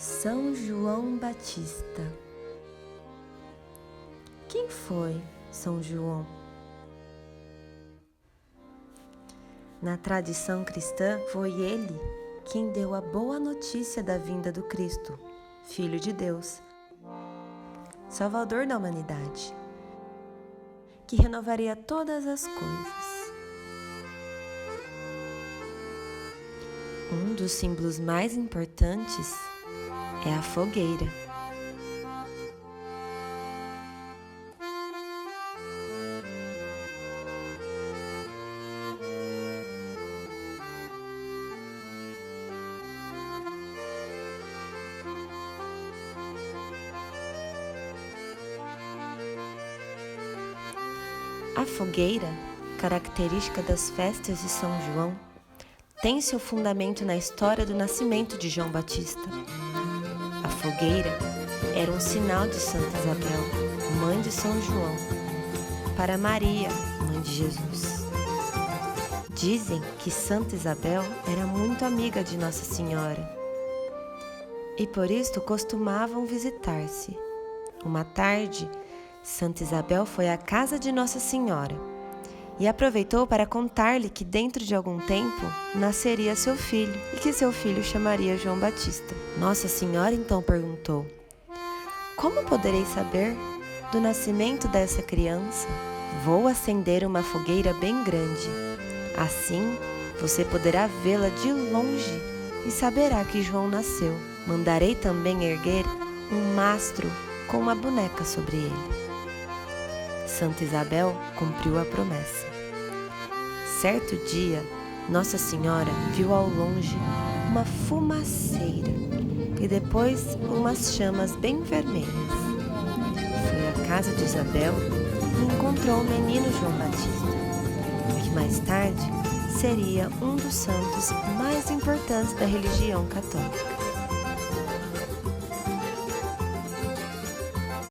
São João Batista. Quem foi São João? Na tradição cristã, foi ele quem deu a boa notícia da vinda do Cristo, Filho de Deus, Salvador da humanidade, que renovaria todas as coisas. Um dos símbolos mais importantes é a fogueira. A fogueira, característica das festas de São João, tem seu fundamento na história do nascimento de João Batista. A fogueira era um sinal de Santa Isabel, mãe de São João, para Maria, mãe de Jesus. Dizem que Santa Isabel era muito amiga de Nossa Senhora e por isto costumavam visitar-se. Uma tarde, Santa Isabel foi à casa de Nossa Senhora e aproveitou para contar-lhe que dentro de algum tempo nasceria seu filho e que seu filho chamaria João Batista. Nossa Senhora então perguntou: "Como poderei saber do nascimento dessa criança? Vou acender uma fogueira bem grande. Assim você poderá vê-la de longe e saberá que João nasceu. Mandarei também erguer um mastro com uma boneca sobre ele." Santa Isabel cumpriu a promessa. Certo dia, Nossa Senhora viu ao longe uma fumaceira e depois umas chamas bem vermelhas. Foi à casa de Isabel e encontrou o menino João Batista, que mais tarde seria um dos santos mais importantes da religião católica.